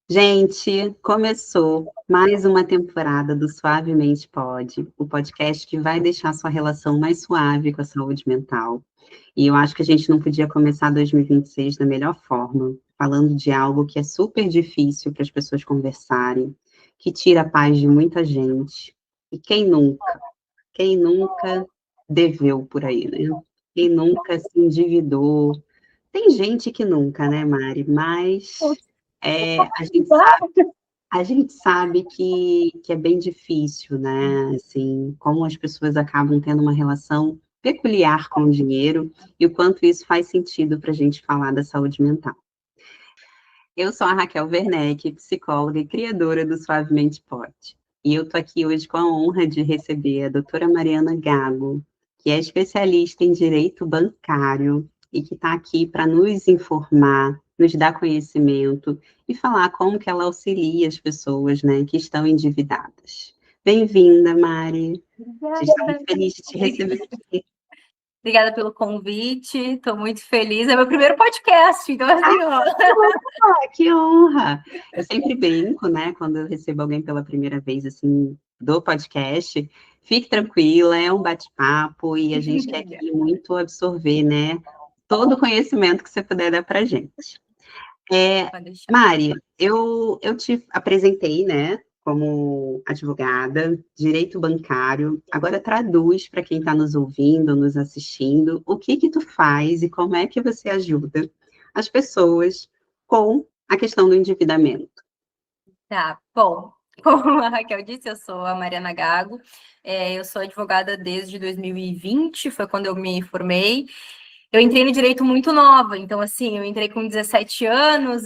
Gente, começou mais uma temporada do Suavemente Pode, o podcast que vai deixar sua relação mais suave com a saúde mental. E eu acho que a gente não podia começar 2026 da melhor forma, falando de algo que é super difícil para as pessoas conversarem, que tira a paz de muita gente. E quem nunca deveu por aí, né? Quem nunca se endividou. Tem gente que nunca, né, Mari? Mas a gente sabe que é bem difícil, né? Assim, como as pessoas acabam tendo uma relação peculiar com o dinheiro e o quanto isso faz sentido para a gente falar da saúde mental. Eu sou a Raquel Werneck, psicóloga e criadora do Suavemente Pode. E eu estou aqui hoje com a honra de receber a doutora Mariana Gago, que é especialista em direito bancário e que está aqui para nos informar, nos dar conhecimento e falar como que ela auxilia as pessoas, né, que estão endividadas. Bem-vinda, Mari. A gente está muito feliz de te receber aqui. Obrigada pelo convite, estou muito feliz. É meu primeiro podcast, então assim, ó. Que honra! Eu sempre brinco, né, quando eu recebo alguém pela primeira vez, assim, do podcast, fique tranquila, é um bate-papo e a gente quer aqui muito absorver, né, todo o conhecimento que você puder dar pra gente. Pode deixar. Mari, eu te apresentei, né, como advogada, direito bancário. Agora traduz para quem está nos ouvindo, nos assistindo, o que que tu faz e como é que você ajuda as pessoas com a questão do endividamento. Tá, bom, como a Raquel disse, eu sou a Mariana Gago, eu sou advogada desde 2020, foi quando eu me formei. Eu entrei no direito muito nova, então assim, eu entrei com 17 anos,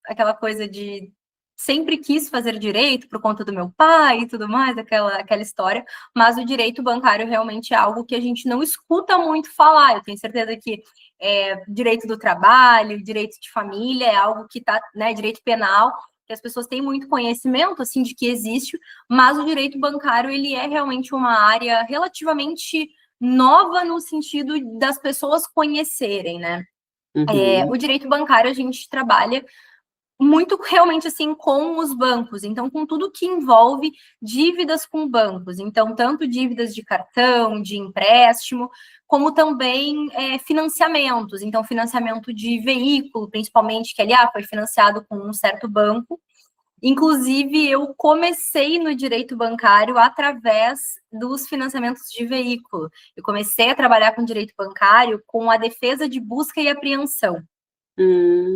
aquela coisa de sempre quis fazer direito por conta do meu pai e tudo mais, aquela história, mas o direito bancário realmente é algo que a gente não escuta muito falar. Eu tenho certeza que direito do trabalho, direito de família é algo que está, né, direito penal, que as pessoas têm muito conhecimento, assim, de que existe, mas o direito bancário, ele é realmente uma área relativamente nova no sentido das pessoas conhecerem, né? O direito bancário, a gente trabalha muito realmente assim com os bancos, então com tudo que envolve dívidas com bancos, então tanto dívidas de cartão, de empréstimo, como também financiamentos, então financiamento de veículo, principalmente, que ali foi financiado com um certo banco. Inclusive, eu comecei no direito bancário através dos financiamentos de veículo. Eu comecei a trabalhar com direito bancário com a defesa de busca e apreensão.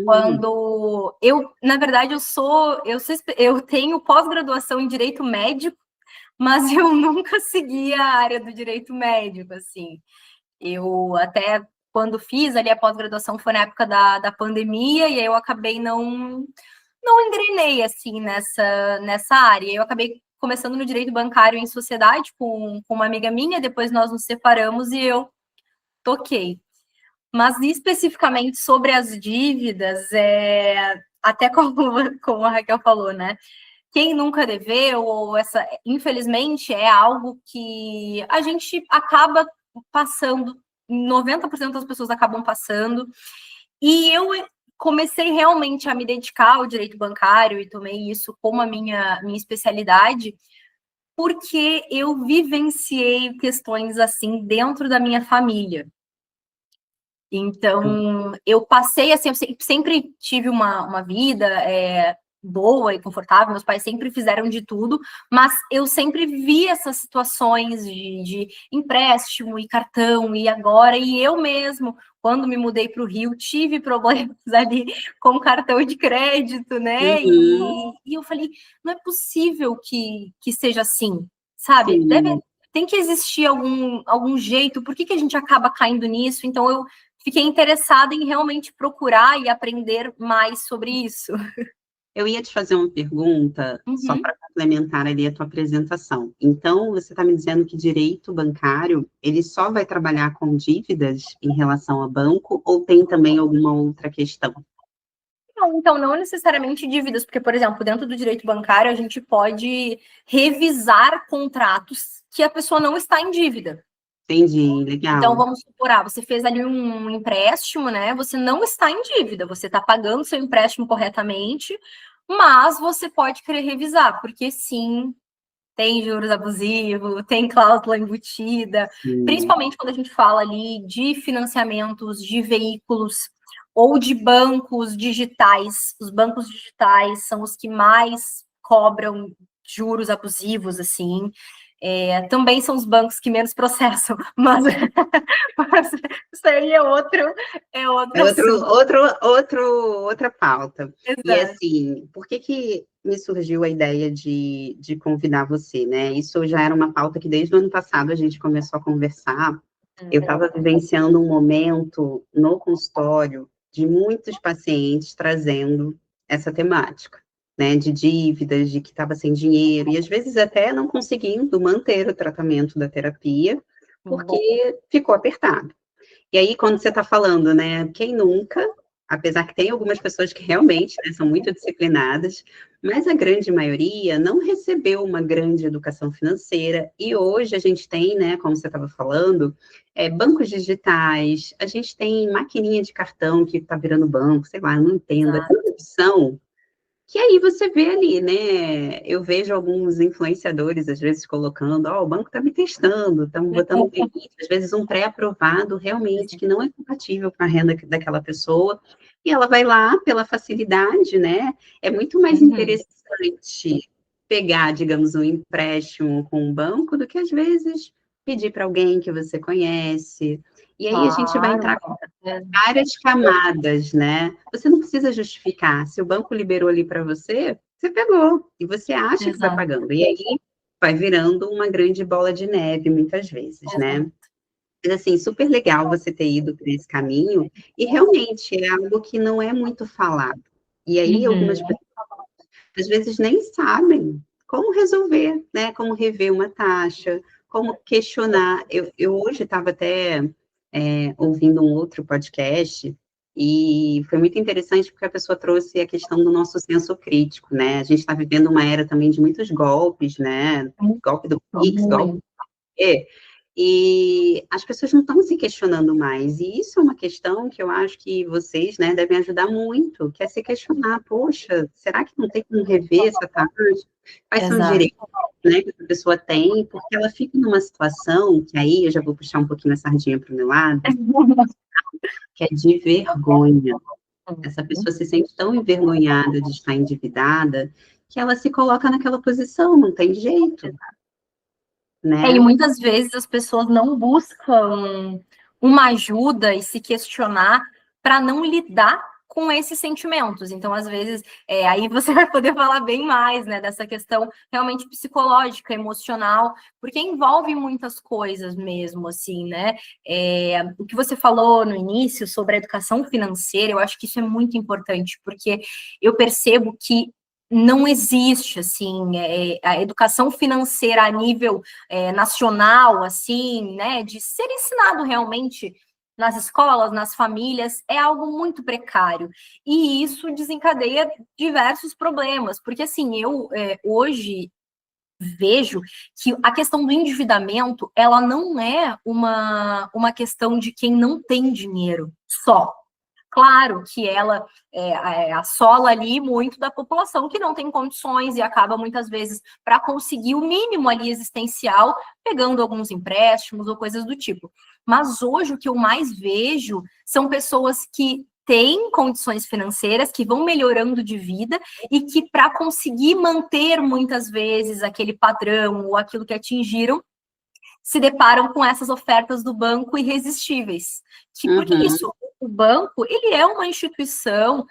Quando na verdade, eu tenho pós-graduação em direito médico, mas eu nunca segui a área do direito médico, assim. Eu até, quando fiz ali a pós-graduação, foi na época da pandemia, e aí eu acabei não engrenei, assim, nessa área. Eu acabei começando no direito bancário em sociedade com uma amiga minha, depois nós nos separamos e eu toquei. Mas especificamente sobre as dívidas, até como a Raquel falou, né? Quem nunca deveu, ou infelizmente, é algo que a gente acaba passando, 90% das pessoas acabam passando. E eu comecei realmente a me dedicar ao direito bancário e tomei isso como a minha especialidade, porque eu vivenciei questões assim dentro da minha família. Então, eu passei assim, eu sempre tive uma vida boa e confortável, meus pais sempre fizeram de tudo, mas eu sempre vi essas situações de empréstimo e cartão, e eu mesmo, quando me mudei para o Rio, tive problemas ali com cartão de crédito, né? E eu falei, não é possível que seja assim, sabe? Tem que existir algum jeito, por que a gente acaba caindo nisso? Então, eu fiquei interessada em realmente procurar e aprender mais sobre isso. Eu ia te fazer uma pergunta, só para complementar ali a tua apresentação. Então, você está me dizendo que direito bancário, ele só vai trabalhar com dívidas em relação a banco, ou tem também alguma outra questão? Então, não necessariamente dívidas, porque, por exemplo, dentro do direito bancário, a gente pode revisar contratos que a pessoa não está em dívida. Entendi, legal. Então, vamos supor, você fez ali um empréstimo, né? Você não está em dívida, você está pagando seu empréstimo corretamente, mas você pode querer revisar, porque sim, tem juros abusivos, tem cláusula embutida, principalmente quando a gente fala ali de financiamentos de veículos ou de bancos digitais. Os bancos digitais são os que mais cobram juros abusivos, assim. Também são os bancos que menos processam, mas, mas isso aí é outro assunto. Outra pauta. E Exato. assim, por que me surgiu a ideia de convidar você, né? Isso já era uma pauta que desde o ano passado a gente começou a conversar. Eu estava vivenciando um momento no consultório de muitos pacientes trazendo essa temática, né? De dívidas, de que estava sem dinheiro, e às vezes até não conseguindo manter o tratamento da terapia, porque ficou apertado. E aí, quando você está falando, né, quem nunca, apesar que tem algumas pessoas que realmente, né, são muito disciplinadas, mas a grande maioria não recebeu uma grande educação financeira, e hoje a gente tem, né, como você estava falando, bancos digitais, a gente tem maquininha de cartão que está virando banco, sei lá, não entendo, é tanta opção que aí você vê ali, né? Eu vejo alguns influenciadores, às vezes, colocando, ó, o banco está me testando, estamos botando um limite, às vezes um pré-aprovado realmente que não é compatível com a renda daquela pessoa, e ela vai lá pela facilidade, né? É muito mais interessante pegar, digamos, um empréstimo com um banco do que, às vezes, pedir para alguém que você conhece. E aí a gente vai Claro, entrar com certeza. várias camadas, né? Você não precisa justificar. Se o banco liberou ali para você, você pegou. E você acha que vai Exato, pagando. E aí vai virando uma grande bola de neve, muitas vezes, né? exato. Mas, assim, super legal você ter ido por esse caminho. E realmente é algo que não é muito falado. E aí algumas Uhum. pessoas, às vezes, nem sabem como resolver, né? Como rever uma taxa, como questionar. Eu hoje estava até ouvindo um outro podcast, e foi muito interessante porque a pessoa trouxe a questão do nosso senso crítico, né? A gente está vivendo uma era também de muitos golpes, né? Golpe do Pix, golpe Muito. e as pessoas não estão se questionando mais. E isso é uma questão que eu acho que vocês, né, devem ajudar muito, que é se questionar, poxa, será que não tem como rever essa taxa? Quais são os Exato. direitos, né, que a pessoa tem? Porque ela fica numa situação, que aí eu já vou puxar um pouquinho a sardinha para o meu lado, que é de vergonha. Essa pessoa se sente tão envergonhada de estar endividada, que ela se coloca naquela posição, não tem jeito, E né? muitas vezes as pessoas não buscam uma ajuda e se questionar para não lidar com esses sentimentos. Então, às vezes, aí você vai poder falar bem mais, né, dessa questão realmente psicológica, emocional, porque envolve muitas coisas mesmo, assim, né? O que você falou no início sobre a educação financeira, eu acho que isso é muito importante, porque eu percebo que não existe, assim, a educação financeira a nível nacional, assim, né, de ser ensinado realmente nas escolas, nas famílias, é algo muito precário. E isso desencadeia diversos problemas, porque, assim, eu hoje vejo que a questão do endividamento, ela não é uma questão de quem não tem dinheiro só. Claro que ela assola ali muito da população que não tem condições e acaba muitas vezes para conseguir o mínimo ali existencial, pegando alguns empréstimos ou coisas do tipo. Mas hoje o que eu mais vejo são pessoas que têm condições financeiras, que vão melhorando de vida e que para conseguir manter muitas vezes aquele padrão ou aquilo que atingiram, se deparam com essas ofertas do banco irresistíveis. Porque Uhum. isso, o banco, ele é uma instituição,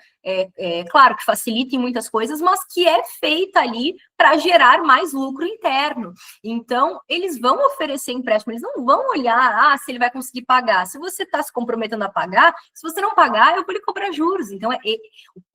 claro que facilita em muitas coisas, mas que é feita ali para gerar mais lucro interno. Então, eles vão oferecer empréstimo, eles não vão olhar se ele vai conseguir pagar. Se você está se comprometendo a pagar, se você não pagar, eu vou lhe cobrar juros. Então,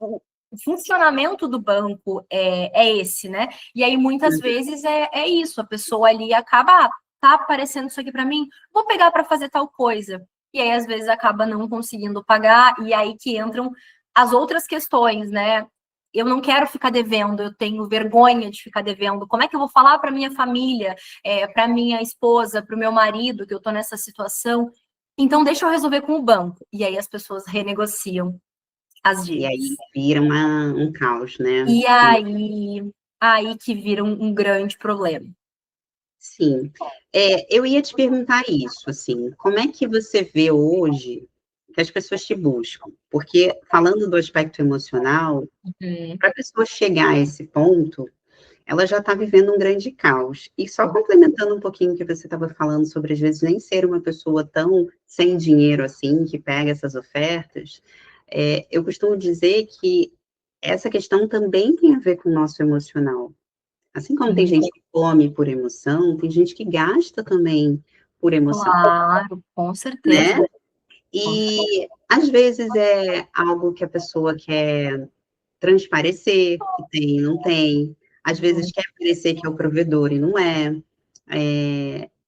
o funcionamento do banco é esse, né? E aí, muitas vezes, é isso, a pessoa ali acaba, tá aparecendo isso aqui para mim, vou pegar para fazer tal coisa. E aí, às vezes, acaba não conseguindo pagar, e aí que entram as outras questões, né? Eu não quero ficar devendo, eu tenho vergonha de ficar devendo. Como é que eu vou falar para minha família, para minha esposa, para o meu marido, que eu estou nessa situação? Então, deixa eu resolver com o banco. E aí as pessoas renegociam. as E aí dívidas. vira um caos, né? E aí que vira um grande problema. Sim. Eu ia te perguntar isso, assim, como é que você vê hoje que as pessoas te buscam? Porque, falando do aspecto emocional, Uhum. para a pessoa chegar a esse ponto, ela já está vivendo um grande caos. E só complementando um pouquinho o que você estava falando sobre, às vezes, nem ser uma pessoa tão sem dinheiro assim, que pega essas ofertas, eu costumo dizer que essa questão também tem a ver com o nosso emocional. Assim como tem Sim, gente que come por emoção, tem gente que gasta também por emoção, claro, com né? certeza. Com certeza. E às vezes é algo que a pessoa quer transparecer, que tem, não tem. Às vezes quer parecer que é o provedor e não é.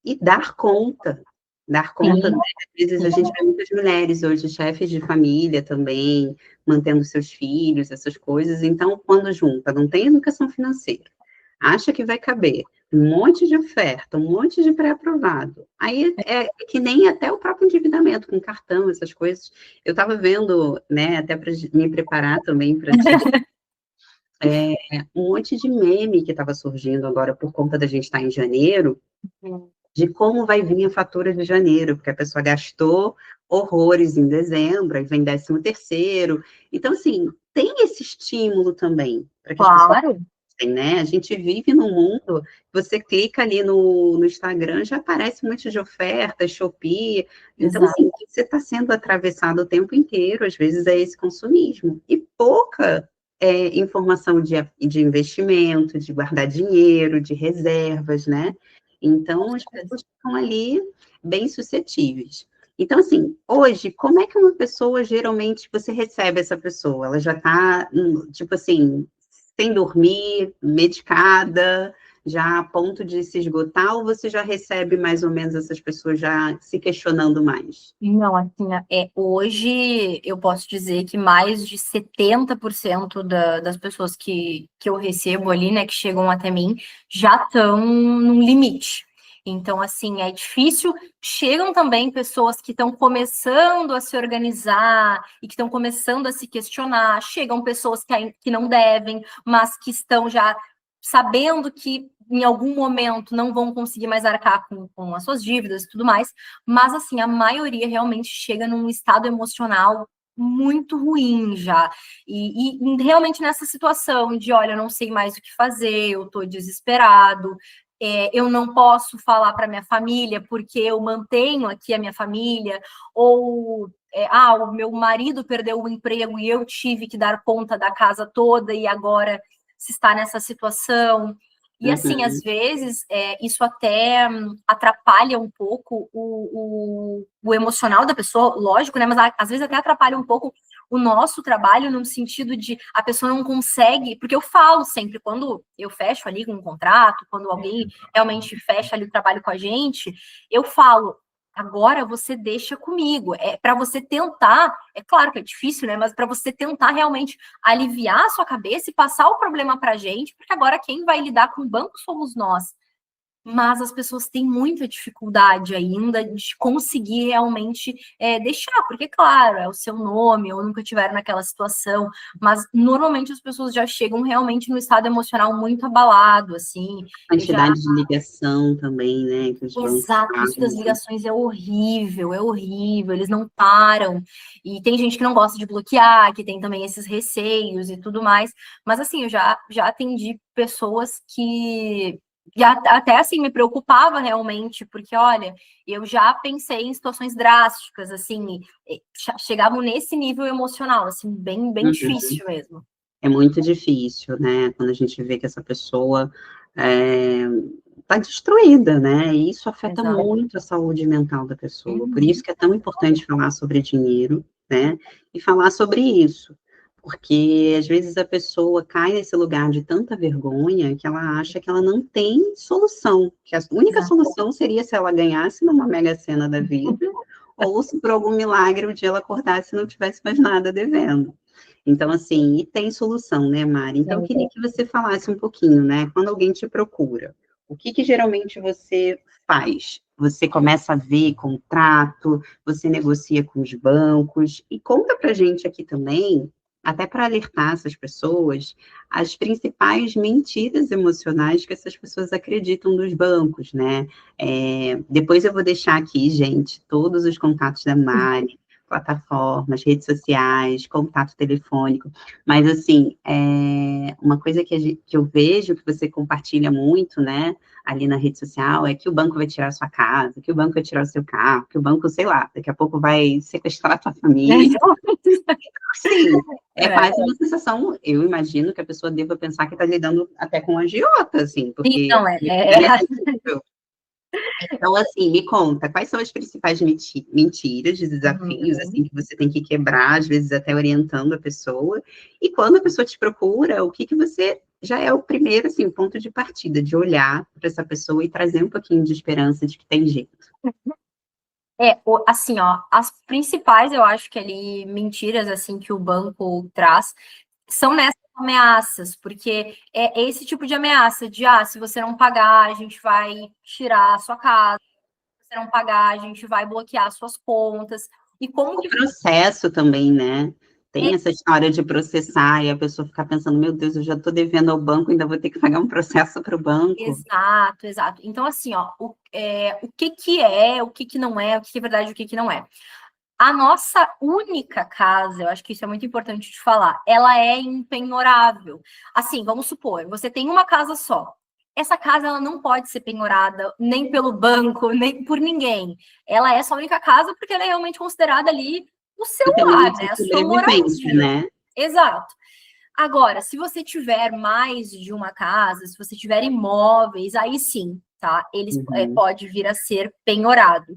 E dar conta, né? Sim, Às vezes a gente vê muitas mulheres hoje, chefes de família também, mantendo seus filhos, essas coisas. Então, quando junta, não tem educação financeira, acha que vai caber um monte de oferta, um monte de pré-aprovado. Aí é que nem até o próprio endividamento com cartão, essas coisas. Eu estava vendo, né, até para me preparar também para te um monte de meme que estava surgindo agora por conta da gente estar em janeiro, de como vai vir a fatura de janeiro, porque a pessoa gastou horrores em dezembro, aí vem 13º. Então, assim, tem esse estímulo também, para que as pessoas claro, pensem, né? A gente vive num mundo, você clica ali no Instagram, já aparece um monte de ofertas, Shopee. Então, exato. assim, você está sendo atravessado o tempo inteiro, às vezes é esse consumismo. E pouca informação de investimento, de guardar dinheiro, de reservas, né? Então, as pessoas ficam ali bem suscetíveis. Então, assim, hoje, como é que uma pessoa, geralmente, você recebe essa pessoa? Ela já está, tipo assim, sem dormir, medicada, já a ponto de se esgotar, ou você já recebe mais ou menos essas pessoas já se questionando mais? Não, assim, hoje eu posso dizer que mais de 70% das pessoas que eu recebo ali, né, que chegam até mim, já estão num limite. Então, assim, é difícil. Chegam também pessoas que estão começando a se organizar e que estão começando a se questionar. Chegam pessoas que não devem, mas que estão já sabendo que em algum momento não vão conseguir mais arcar com as suas dívidas e tudo mais. Mas, assim, a maioria realmente chega num estado emocional muito ruim já. E realmente nessa situação de, olha, eu não sei mais o que fazer, eu tô desesperado, eu não posso falar para minha família porque eu mantenho aqui a minha família, ou o meu marido perdeu o emprego e eu tive que dar conta da casa toda e agora se está nessa situação. E assim, às Uhum. vezes, isso até atrapalha um pouco o emocional da pessoa, lógico, né? Mas às vezes até atrapalha um pouco o nosso trabalho, no sentido de a pessoa não consegue, porque eu falo sempre, quando eu fecho ali um contrato, quando alguém realmente fecha ali o trabalho com a gente, eu falo, agora você deixa comigo. É para você tentar, é claro que é difícil, né? Mas para você tentar realmente aliviar a sua cabeça e passar o problema para a gente, porque agora quem vai lidar com o banco somos nós. Mas as pessoas têm muita dificuldade ainda de conseguir realmente deixar, porque, claro, é o seu nome, ou nunca tiveram naquela situação, mas normalmente as pessoas já chegam realmente no estado emocional muito abalado, assim. Eu já Quantidade de ligação também, né, que os bancos Exato, isso das fazem. ligações é horrível, eles não param. E tem gente que não gosta de bloquear, que tem também esses receios e tudo mais. Mas assim, eu já atendi pessoas que até assim me preocupava realmente, porque olha, eu já pensei em situações drásticas, assim, chegavam nesse nível emocional, assim, bem, bem Uhum. difícil mesmo. É muito difícil, né, quando a gente vê que essa pessoa está destruída, né, e isso afeta Exato. muito a saúde mental da pessoa. Por isso Uhum. que é tão importante falar sobre dinheiro, né, e falar sobre isso, porque às vezes a pessoa cai nesse lugar de tanta vergonha que ela acha que ela não tem solução, que a única Exato. solução seria se ela ganhasse numa Mega Sena da vida, ou se por algum milagre um dia ela acordasse e não tivesse mais nada devendo. Então, assim, e tem solução, né, Mari? Então, eu queria que você falasse um pouquinho, né? Quando alguém te procura, o que geralmente você faz? Você começa a ver contrato, você negocia com os bancos, e conta pra gente aqui também até para alertar essas pessoas, as principais mentiras emocionais que essas pessoas acreditam dos bancos, né? Depois eu vou deixar aqui, gente, todos os contatos da Mari, plataformas, redes sociais, contato telefônico, mas, assim, uma coisa que eu vejo que você compartilha muito, né, ali na rede social, é que o banco vai tirar a sua casa, que o banco vai tirar o seu carro, que o banco, sei lá, daqui a pouco vai sequestrar a tua família. Sim, é É. quase uma sensação, eu imagino que a pessoa deva pensar que está lidando até com um agiota, assim, porque Então, é terrível. Então, assim, me conta, quais são as principais mentiras, desafios, Uhum. assim, que você tem que quebrar, às vezes até orientando a pessoa, e quando a pessoa te procura, o que que você já é o primeiro, assim, ponto de partida, de olhar para essa pessoa e trazer um pouquinho de esperança de que tem jeito. Assim, ó, as principais, eu acho que ali, mentiras, assim, que o banco traz, são nessas ameaças, porque é esse tipo de ameaça, de, se você não pagar, a gente vai tirar a sua casa, se você não pagar, a gente vai bloquear suas contas, e como O que... processo também, né? Tem essa história de processar e a pessoa ficar pensando, meu Deus, eu já estou devendo ao banco, ainda vou ter que pagar um processo para o banco. Exato, exato. Então, assim, ó, o que que é, o que que não é, o que que é verdade, o que que não é. A nossa única casa, eu acho que isso é muito importante de falar, ela é impenhorável. Assim, vamos supor, você tem uma casa só. Essa casa ela não pode ser penhorada nem pelo banco, nem por ninguém. Ela é sua única casa porque ela é realmente considerada ali o seu E também lar, de né? A sua sobrevivência, moradia. né? Exato. Agora, se você tiver mais de uma casa, se você tiver imóveis, aí sim, tá? Eles Uhum. pode vir a ser penhorado.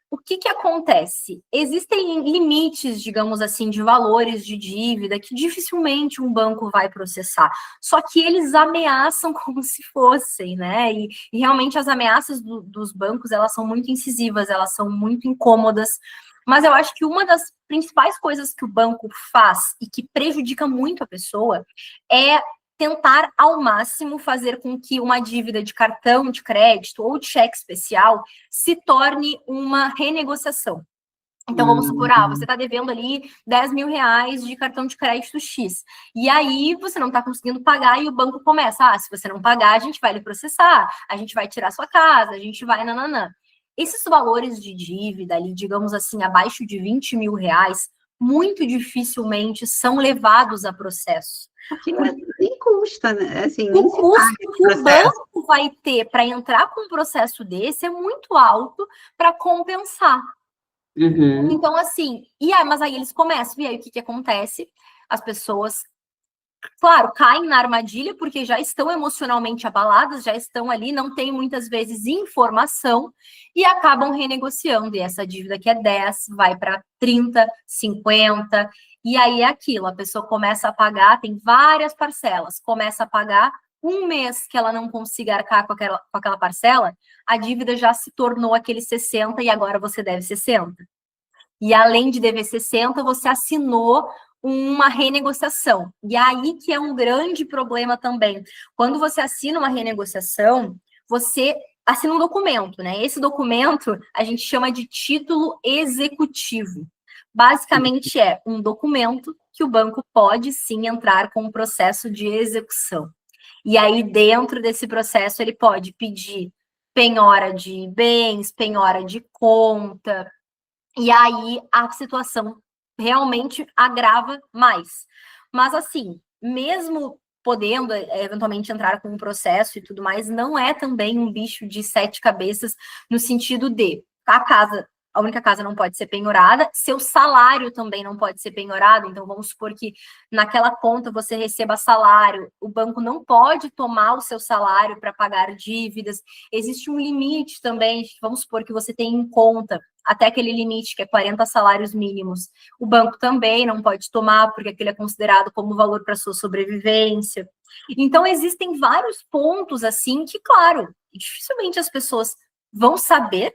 O que que acontece? Existem limites, digamos assim, de valores de dívida que dificilmente um banco vai processar. Só que eles ameaçam como se fossem, né? E realmente as ameaças dos bancos, elas são muito incisivas, elas são muito incômodas. Mas eu acho que uma das principais coisas que o banco faz e que prejudica muito a pessoa é tentar ao máximo fazer com que uma dívida de cartão de crédito ou de cheque especial se torne uma renegociação. Então, vamos supor, você Uhum. está devendo ali 10 mil reais de cartão de crédito X. E aí, você não está conseguindo pagar e o banco começa, se você não pagar, a gente vai lhe processar, a gente vai tirar sua casa, a gente vai nananã. Esses valores de dívida ali, digamos assim, abaixo de 20 mil reais, muito dificilmente são levados a processo. Porque nem custa, né? Assim, nem O se paga custo esse que o processo. banco vai ter para entrar com um processo desse é muito alto para compensar. Uhum. Então, assim, mas aí eles começam, e aí o que acontece? As pessoas, claro, caem na armadilha porque já estão emocionalmente abaladas, já estão ali, não tem muitas vezes informação e acabam renegociando. E essa dívida que é 10 vai para 30, 50, e aí é aquilo, a pessoa começa a pagar, tem várias parcelas, começa a pagar, um mês que ela não consiga arcar com aquela parcela, a dívida já se tornou aquele 60 e agora você deve 60. E além de dever 60, você assinou uma renegociação. E aí que é um grande problema também. Quando você assina uma renegociação, você assina um documento, né? Esse documento a gente chama de título executivo. Basicamente é um documento que o banco pode sim entrar com um processo de execução. E aí, dentro desse processo, ele pode pedir penhora de bens, penhora de conta, e aí a situação realmente agrava mais. Mas assim, mesmo podendo eventualmente entrar com um processo e tudo mais, não é também um bicho de sete cabeças no sentido de a única casa não pode ser penhorada, seu salário também não pode ser penhorado, então vamos supor que naquela conta você receba salário, o banco não pode tomar o seu salário para pagar dívidas, existe um limite também, vamos supor que você tem em conta até aquele limite, que é 40 salários mínimos. O banco também não pode tomar, porque aquele é considerado como valor para sua sobrevivência. Então, existem vários pontos, assim, que, claro, dificilmente as pessoas vão saber,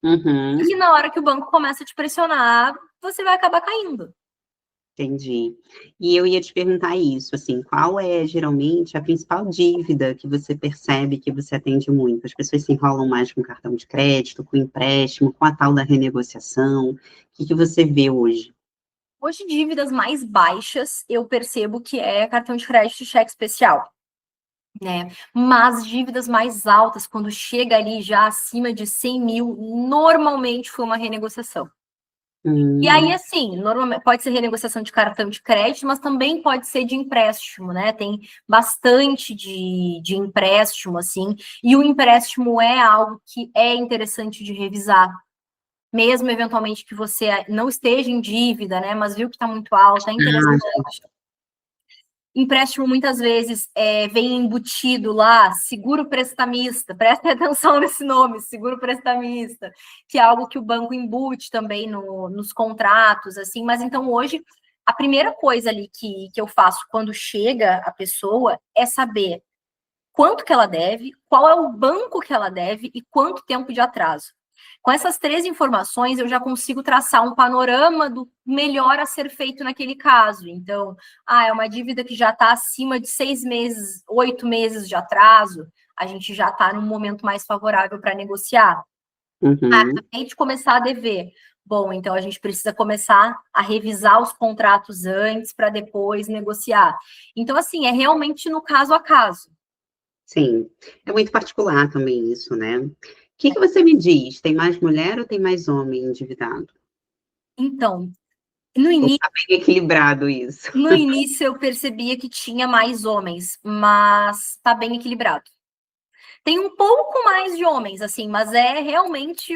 e Uhum. que na hora que o banco começa a te pressionar, você vai acabar caindo. Entendi. E eu ia te perguntar isso, assim, qual é geralmente a principal dívida que você percebe que você atende muito? As pessoas se enrolam mais com cartão de crédito, com empréstimo, com a tal da renegociação. O que que você vê hoje? Hoje, dívidas mais baixas, eu percebo que é cartão de crédito e cheque especial, né? Mas dívidas mais altas, quando chega ali já acima de 100 mil, normalmente foi uma renegociação. E aí, assim, normalmente pode ser renegociação de cartão de crédito, mas também pode ser de empréstimo, né? Tem bastante de empréstimo, assim, e o empréstimo é algo que é interessante de revisar, mesmo eventualmente que você não esteja em dívida, né? Mas viu que está muito alto, é interessante. Empréstimo muitas vezes vem embutido lá, seguro prestamista, presta atenção nesse nome, seguro prestamista, que é algo que o banco embute também nos contratos, assim, mas então hoje a primeira coisa ali que eu faço quando chega a pessoa é saber quanto que ela deve, qual é o banco que ela deve e quanto tempo de atraso. Com essas 3 informações, eu já consigo traçar um panorama do melhor a ser feito naquele caso. Então, é uma dívida que já está acima de 6 meses, 8 meses de atraso, a gente já está num momento mais favorável para negociar. Acabei de começar a dever. Bom, então a gente precisa começar a revisar os contratos antes para depois negociar. Então, assim, é realmente no caso a caso. Sim, é muito particular também isso, né? O que você me diz? Tem mais mulher ou tem mais homem endividado? Então, no Ou início, tá bem equilibrado isso? no início eu percebia que tinha mais homens, mas está bem equilibrado. Tem um pouco mais de homens, assim, mas é realmente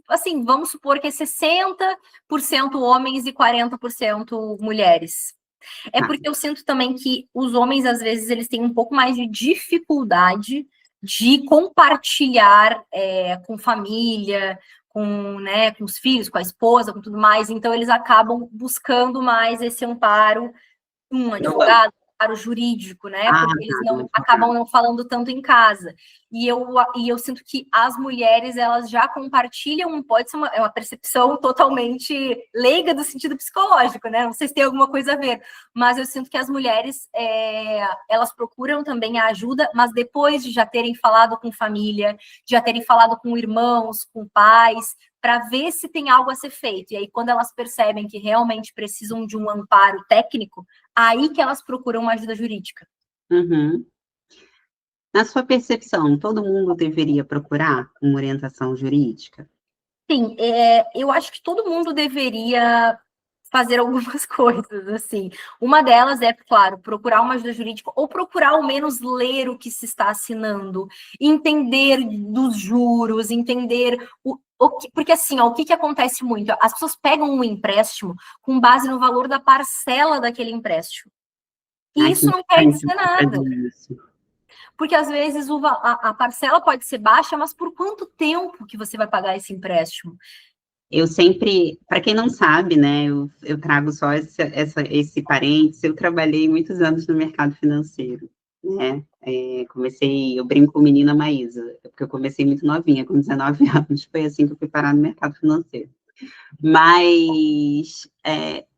assim, vamos supor que é 60% homens e 40% mulheres. É Tá. porque eu sinto também que os homens, às vezes, eles têm um pouco mais de dificuldade de compartilhar com família, né, com os filhos, com a esposa, com tudo mais. Então, eles acabam buscando mais esse amparo, um No banco. advogado, amparo jurídico, né? Ah, Porque eles tá, no não acabam advogado. não falando tanto em casa. E eu sinto que as mulheres, elas já compartilham, pode ser uma percepção totalmente leiga do sentido psicológico, né? Não sei se tem alguma coisa a ver, mas eu sinto que as mulheres, elas procuram também a ajuda, mas depois de já terem falado com família, de já terem falado com irmãos, com pais, para ver se tem algo a ser feito. E aí, quando elas percebem que realmente precisam de um amparo técnico, aí que elas procuram uma ajuda jurídica. Uhum. Na sua percepção, todo mundo deveria procurar uma orientação jurídica? Sim, eu acho que todo mundo deveria fazer algumas coisas, assim. Uma delas é, claro, procurar uma ajuda jurídica ou procurar ao menos ler o que se está assinando, entender dos juros, entender porque assim, o que acontece muito? As pessoas pegam um empréstimo com base no valor da parcela daquele empréstimo. E Ai, que isso não quer importante dizer você nada. trazer isso. Porque às vezes a parcela pode ser baixa, mas por quanto tempo que você vai pagar esse empréstimo? Eu sempre, para quem não sabe, né, eu trago só esse parênteses, eu trabalhei muitos anos no mercado financeiro, né, eu brinco com menina Maísa, porque eu comecei muito novinha, com 19 anos, foi assim que eu fui parar no mercado financeiro. Mas,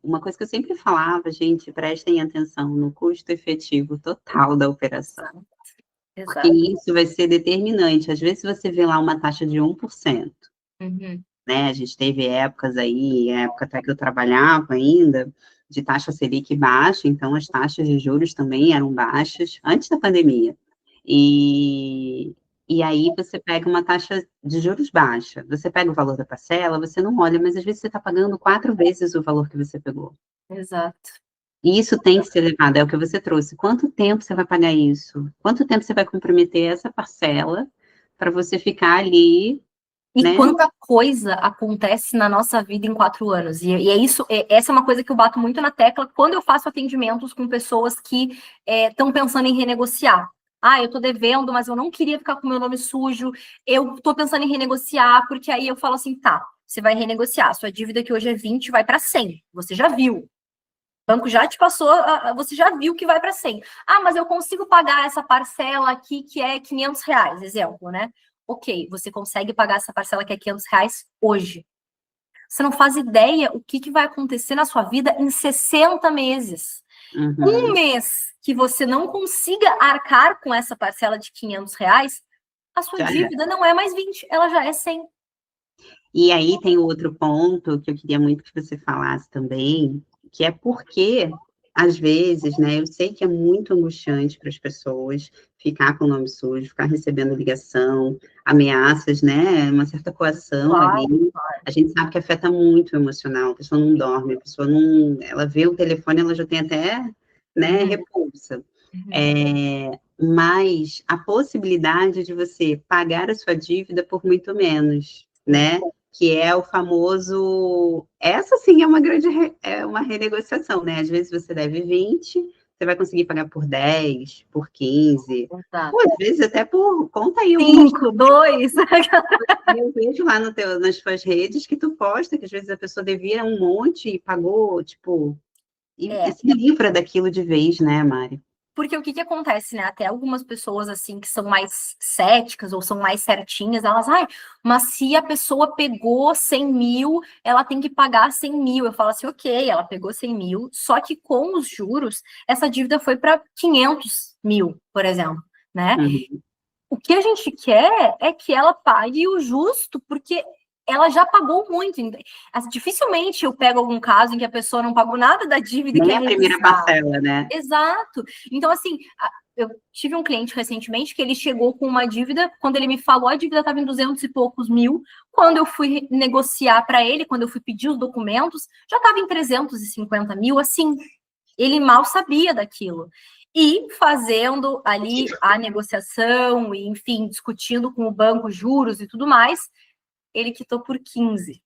uma coisa que eu sempre falava: "Gente, prestem atenção no custo efetivo total da operação", porque Exato. isso vai ser determinante. Às vezes você vê lá uma taxa de 1%, Uhum. né, a gente teve épocas aí, época até que eu trabalhava ainda, de taxa Selic baixa, então as taxas de juros também eram baixas, antes da pandemia. E e aí você pega uma taxa de juros baixa, você pega o valor da parcela, você não olha, mas às vezes você está pagando 4 vezes o valor que você pegou. Exato. E isso tem que ser levado, é o que você trouxe. Quanto tempo você vai pagar isso? Quanto tempo você vai comprometer essa parcela para você ficar ali, E né? quanta coisa acontece na nossa vida em 4 anos. E é isso, essa é uma coisa que eu bato muito na tecla quando eu faço atendimentos com pessoas que estão pensando em renegociar. Eu tô devendo, mas eu não queria ficar com meu nome sujo. Eu tô pensando em renegociar, porque aí eu falo assim, tá, você vai renegociar. Sua dívida que hoje é 20 vai para 100. Você já viu. O banco já te passou, você já viu que vai para 100. Mas eu consigo pagar essa parcela aqui que é R$ 500, exemplo, né? Ok, você consegue pagar essa parcela que é R$ 500 hoje. Você não faz ideia o que vai acontecer na sua vida em 60 meses. Um Uhum. mês que você não consiga arcar com essa parcela de R$ 500, a sua Já é. dívida não é mais 20, ela já é 100. E aí tem outro ponto que eu queria muito que você falasse também, que é porque, às vezes, né, eu sei que é muito angustiante para as pessoas ficar com o nome sujo, ficar recebendo ligação, ameaças, né, uma certa coação ali. Claro. A gente sabe que afeta muito o emocional, a pessoa não dorme, a pessoa não, ela vê o telefone, ela já tem até, né, repulsa. Mas a possibilidade de você pagar a sua dívida por muito menos, né? Que é o famoso. Essa sim é uma grande é uma renegociação, né? Às vezes você deve 20, você vai conseguir pagar por 10, por 15, Exato. ou às vezes até por. Conta aí 5, 2. Eu vejo lá no nas suas redes que tu posta, que às vezes a pessoa devia um monte e pagou, tipo, e se livra daquilo de vez, né, Mari? Porque o que que acontece, né? Até algumas pessoas, assim, que são mais céticas ou são mais certinhas, elas, mas se a pessoa pegou 100 mil, ela tem que pagar 100 mil. Eu falo assim, ok, ela pegou 100 mil, só que com os juros, essa dívida foi para 500 mil, por exemplo, né? Uhum. O que a gente quer é que ela pague o justo, porque ela já pagou muito. Dificilmente eu pego algum caso em que a pessoa não pagou nada da dívida que Nem é a primeira revisada. parcela, né? Exato. Então, assim, eu tive um cliente recentemente que ele chegou com uma dívida, quando ele me falou, a dívida estava em 200 e poucos mil. Quando eu fui negociar para ele, quando eu fui pedir os documentos, já estava em 350 mil, assim. Ele mal sabia daquilo. E fazendo ali a negociação, e, enfim, discutindo com o banco juros e tudo mais, ele quitou por 15.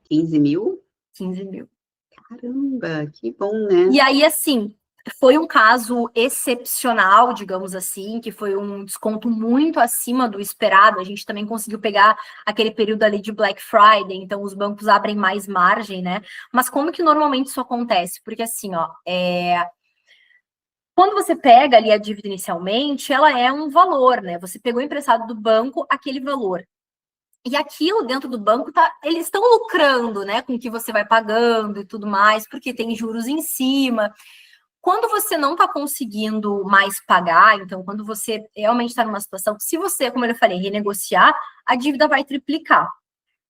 15 mil? 15 mil. Caramba, que bom, né? E aí, assim, foi um caso excepcional, digamos assim, que foi um desconto muito acima do esperado. A gente também conseguiu pegar aquele período ali de Black Friday, então os bancos abrem mais margem, né? Mas como que normalmente isso acontece? Porque assim, ó, quando você pega ali a dívida inicialmente, ela é um valor, né? Você pegou emprestado do banco aquele valor. E aquilo dentro do banco eles estão lucrando, né, com o que você vai pagando e tudo mais, porque tem juros em cima. Quando você não está conseguindo mais pagar, então quando você realmente está numa situação, se você, como eu falei, renegociar, a dívida vai triplicar.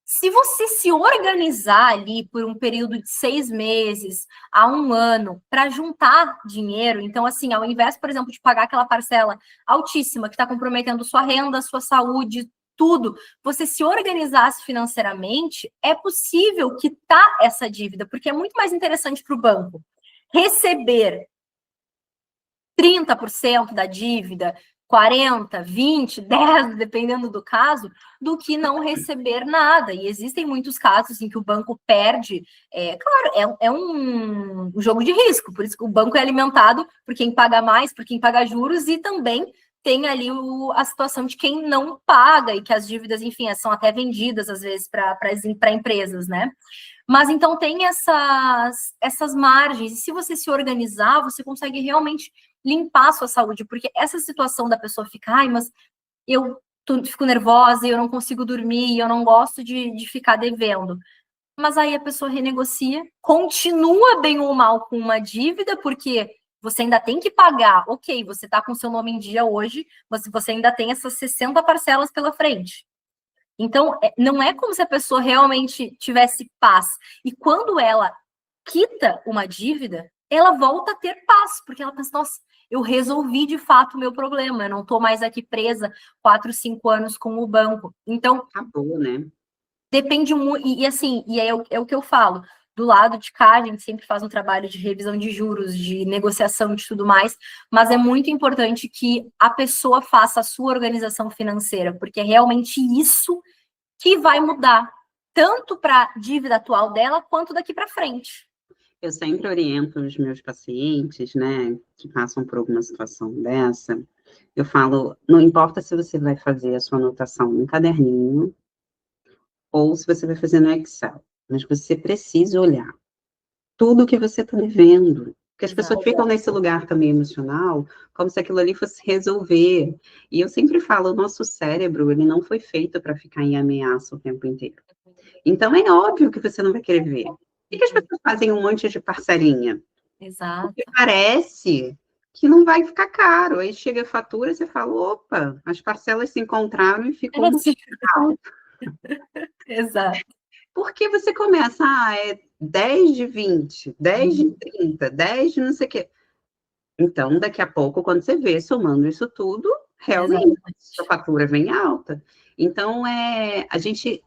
Se você se organizar ali por um período de 6 meses a um ano para juntar dinheiro, então, assim, ao invés, por exemplo, de pagar aquela parcela altíssima que está comprometendo sua renda, sua saúde, tudo, você se organizasse financeiramente, é possível quitar essa dívida, porque é muito mais interessante para o banco receber 30% da dívida, 40, 20, 10, dependendo do caso, do que não receber nada. E existem muitos casos em que o banco perde. Claro, é um jogo de risco, por isso que o banco é alimentado por quem paga mais, por quem paga juros, e também tem ali a situação de quem não paga e que as dívidas, enfim, são até vendidas, às vezes, para empresas, né? Mas então tem essas margens, e se você se organizar, você consegue realmente limpar a sua saúde, porque essa situação da pessoa ficar, mas eu fico nervosa, eu não consigo dormir, eu não gosto de ficar devendo. Mas aí a pessoa renegocia, continua bem ou mal com uma dívida, porque você ainda tem que pagar, ok, você está com seu nome em dia hoje, mas você ainda tem essas 60 parcelas pela frente. Então, não é como se a pessoa realmente tivesse paz. E quando ela quita uma dívida, ela volta a ter paz, porque ela pensa, nossa, eu resolvi de fato o meu problema, eu não estou mais aqui presa 4, 5 anos com o banco. Então, acabou, né? depende muito, e assim, é o que eu falo, do lado de cá, a gente sempre faz um trabalho de revisão de juros, de negociação, de tudo mais, mas é muito importante que a pessoa faça a sua organização financeira, porque é realmente isso que vai mudar, tanto para a dívida atual dela, quanto daqui para frente. Eu sempre oriento os meus pacientes, né, que passam por alguma situação dessa, eu falo, não importa se você vai fazer a sua anotação no caderninho ou se você vai fazer no Excel, mas você precisa olhar tudo que você está devendo. Porque as pessoas ficam nesse lugar também emocional, como se aquilo ali fosse resolver. E eu sempre falo, o nosso cérebro, ele não foi feito para ficar em ameaça o tempo inteiro. Então, é óbvio que você não vai querer ver. Por que as pessoas fazem um monte de parcelinha? Exato. Porque parece que não vai ficar caro. Aí chega a fatura e você fala, opa, as parcelas se encontraram e ficou no final. Exato. Porque você começa, é 10 de 20, 10 de 30, 10 de não sei o quê. Então, daqui a pouco, quando você vê, somando isso tudo, realmente, a Exatamente. fatura vem alta. Então,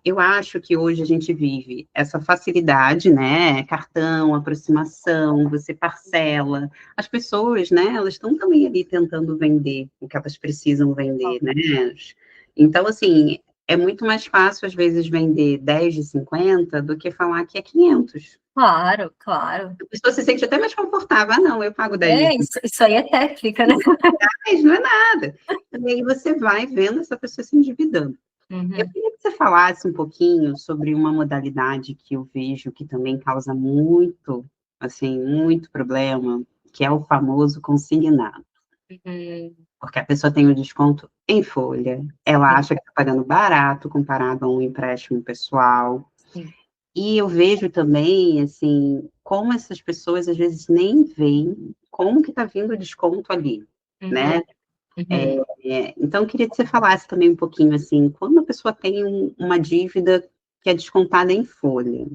eu acho que hoje a gente vive essa facilidade, né? Cartão, aproximação, você parcela. As pessoas, né? Elas estão também ali tentando vender o que elas precisam vender, né? Então, assim, é muito mais fácil, às vezes, vender 10 de 50 do que falar que é 500. Claro, claro. A pessoa se sente até mais confortável. Ah, não, eu pago 10 de Isso aí é técnica, né? 10, não é nada. E aí você vai vendo essa pessoa se endividando. Eu Uhum. queria que você falasse um pouquinho sobre uma modalidade que eu vejo que também causa muito, assim, muito problema, que é o famoso consignado. Uhum. Porque a pessoa tem o desconto em folha, ela Sim, acha que está pagando barato comparado a um empréstimo pessoal. sim. E eu vejo também, assim, como essas pessoas às vezes nem veem como que está vindo o desconto ali, né? Uhum. Uhum. Então, eu queria que você falasse também um pouquinho, assim, quando a pessoa tem uma dívida que é descontada em folha,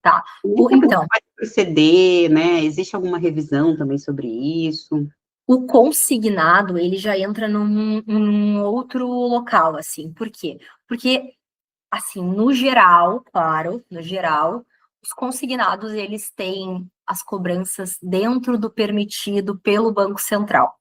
Tá. como é que a pessoa Então, pode proceder, né? Existe alguma revisão também sobre isso? o consignado, ele já entra num outro local, assim. Por quê? Porque, assim, no geral, claro, no geral, os consignados, eles têm as cobranças dentro do permitido pelo Banco Central.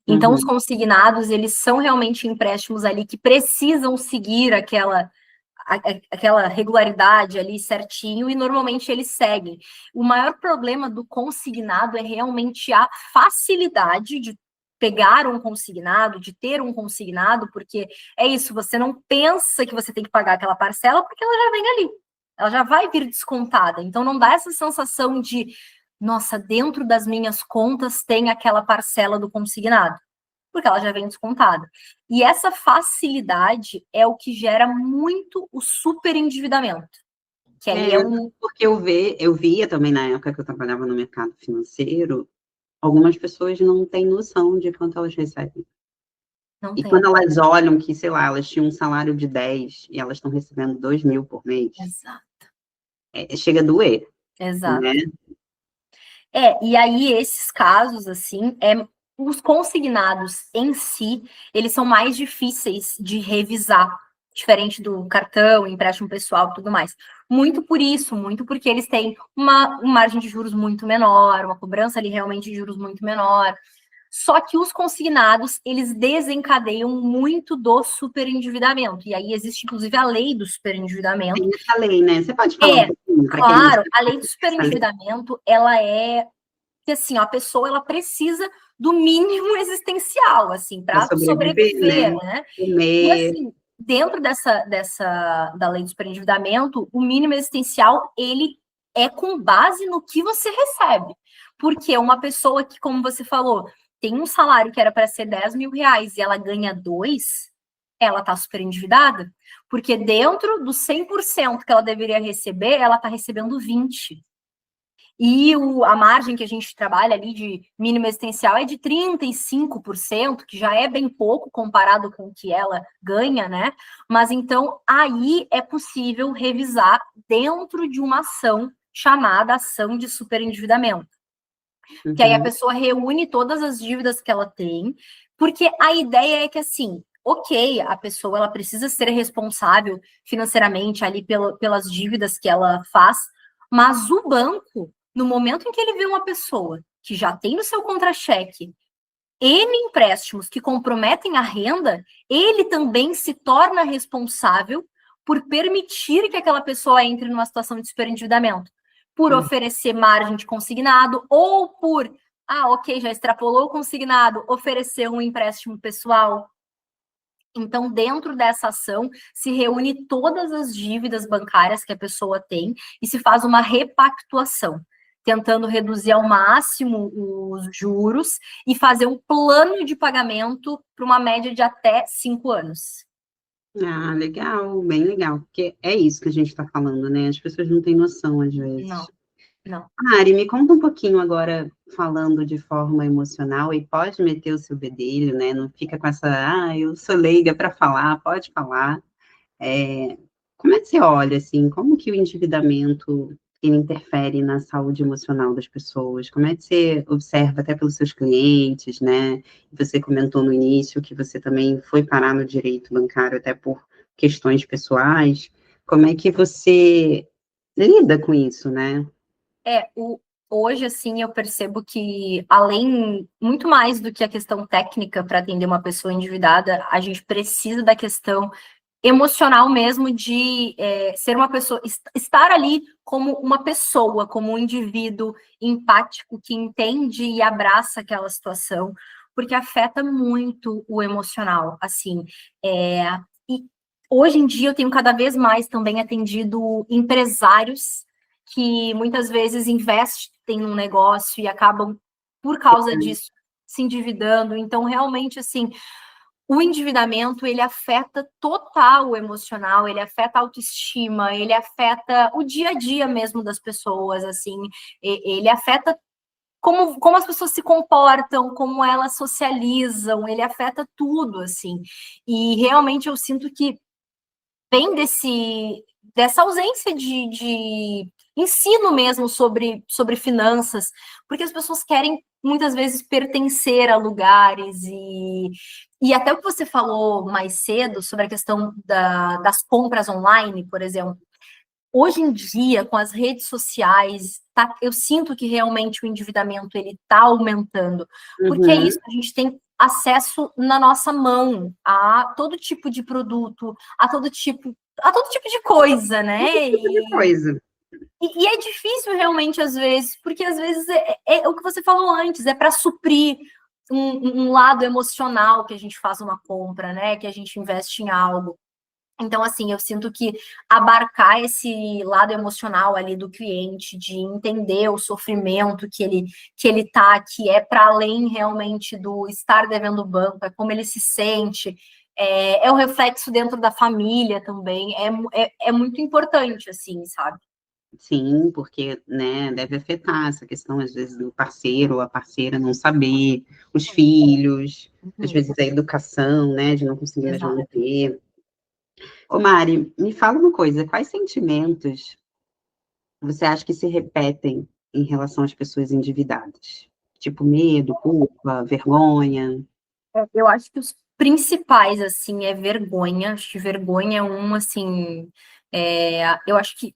Então, os Uhum. consignados, eles são realmente empréstimos ali que precisam seguir aquela regularidade ali certinho e normalmente eles seguem. O maior problema do consignado é realmente a facilidade de pegar um consignado, de ter um consignado, porque é isso, você não pensa que você tem que pagar aquela parcela porque ela já vem ali. Ela já vai vir descontada. Então não dá essa sensação de, nossa, dentro das minhas contas tem aquela parcela do consignado, porque ela já vem descontada. E essa facilidade é o que gera muito o superendividamento, que aí é um. Porque eu via também na época que eu trabalhava no mercado financeiro, algumas pessoas não têm noção de quanto elas recebem. Não E tem. quando elas olham que, sei lá, elas tinham um salário de 10 e elas estão recebendo 2.000 por mês, Exato, chega a doer, né? exato. E aí esses casos, assim, os consignados em si, eles são mais difíceis de revisar, diferente do cartão, empréstimo pessoal e tudo mais. Muito por isso, muito porque eles têm uma margem de juros muito menor, uma cobrança ali realmente de juros muito menor. Só que os consignados, eles desencadeiam muito do superendividamento. E aí existe, inclusive, a lei do superendividamento. Tem essa lei, né? Você pode falar um pouquinho para quem não Claro, sabe a o lei do que é essa lei? superendividamento, ela é que assim, a pessoa ela precisa do mínimo existencial, assim, Para para sobreviver, sobreviver, né? né? E Comer. assim, dentro da lei do superendividamento, o mínimo existencial ele é com base no que você recebe. Porque uma pessoa que, como você falou, tem um salário que era para ser 10 mil reais e ela ganha 2, ela está super endividada, porque dentro dos 100% que ela deveria receber, ela está recebendo 20. E a margem que a gente trabalha ali de mínimo existencial é de 35%, que já é bem pouco comparado com o que ela ganha, né? Mas então aí é possível revisar dentro de uma ação chamada ação de superendividamento. Que aí a Uhum. pessoa reúne todas as dívidas que ela tem, porque a ideia é que assim, ok, a pessoa ela precisa ser responsável financeiramente ali pelas dívidas que ela faz, mas o banco, no momento em que ele vê uma pessoa que já tem no seu contra-cheque N empréstimos que comprometem a renda, ele também se torna responsável por permitir que aquela pessoa entre numa situação de superendividamento, por Uhum. oferecer margem de consignado ou por, ok, já extrapolou o consignado, oferecer um empréstimo pessoal. Então, dentro dessa ação, se reúne todas as dívidas bancárias que a pessoa tem e se faz uma repactuação, tentando reduzir ao máximo os juros e fazer um plano de pagamento para uma média de até 5 anos. Ah, legal, bem legal, porque é isso que a gente está falando, né? As pessoas não têm noção às vezes. Não, não. Ari, me conta um pouquinho agora, falando de forma emocional, e pode meter o seu bedelho, né? Não fica com essa, eu sou leiga para falar, pode falar. É, como é que você olha, assim, como que o endividamento ele interfere na saúde emocional das pessoas? Como é que você observa, até pelos seus clientes, né? Você comentou no início que você também foi parar no direito bancário até por questões pessoais. Como é que você lida com isso, né? Hoje, assim, eu percebo que, além, muito mais do que a questão técnica para atender uma pessoa endividada, a gente precisa da questão emocional mesmo de ser uma pessoa, estar ali como uma pessoa, como um indivíduo empático que entende e abraça aquela situação, porque afeta muito o emocional, assim. E hoje em dia eu tenho cada vez mais também atendido empresários que muitas vezes investem num negócio e acabam, por causa disso, se endividando. Então, realmente, assim, o endividamento, ele afeta total o emocional, ele afeta a autoestima, ele afeta o dia a dia mesmo das pessoas, assim, ele afeta como as pessoas se comportam, como elas socializam, ele afeta tudo, assim. E realmente eu sinto que vem dessa ausência de ensino mesmo sobre finanças, porque as pessoas querem muitas vezes pertencer a lugares e até o que você falou mais cedo sobre a questão das compras online, por exemplo. Hoje em dia, com as redes sociais, eu sinto que realmente o endividamento ele está aumentando, porque é Uhum. isso, a gente tem acesso na nossa mão a todo tipo de produto, a todo tipo de coisa, né? Outra coisa. E é difícil realmente às vezes, porque às vezes é o que você falou antes, é para suprir um lado emocional que a gente faz uma compra, né? Que a gente investe em algo. Então, assim, eu sinto que abarcar esse lado emocional ali do cliente, de entender o sofrimento que ele tá, que é para além realmente do estar devendo o banco, é como ele se sente, é o reflexo dentro da família também, é muito importante, assim, sabe? Sim, porque, né, deve afetar essa questão, às vezes, do parceiro ou a parceira não saber, os filhos, às Uhum, vezes a educação, né, de não conseguir mais exato. manter. Ô, Mari, me fala uma coisa, quais sentimentos você acha que se repetem em relação às pessoas endividadas? Tipo medo, culpa, vergonha? Eu acho que os principais, assim, é vergonha. Acho que vergonha é um, assim, eu acho que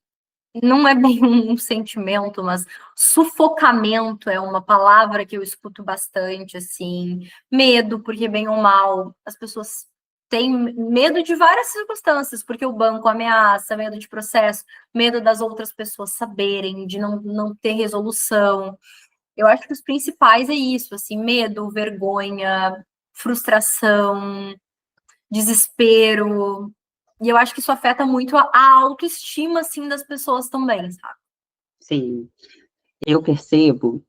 não é bem um sentimento, mas sufocamento é uma palavra que eu escuto bastante, assim. Medo, porque bem ou mal, as pessoas têm medo de várias circunstâncias, porque o banco ameaça, medo de processo, medo das outras pessoas saberem, de não ter resolução. Eu acho que os principais é isso, assim, medo, vergonha, frustração, desespero. E eu acho que isso afeta muito a autoestima, assim, das pessoas também, sabe? Sim, eu percebo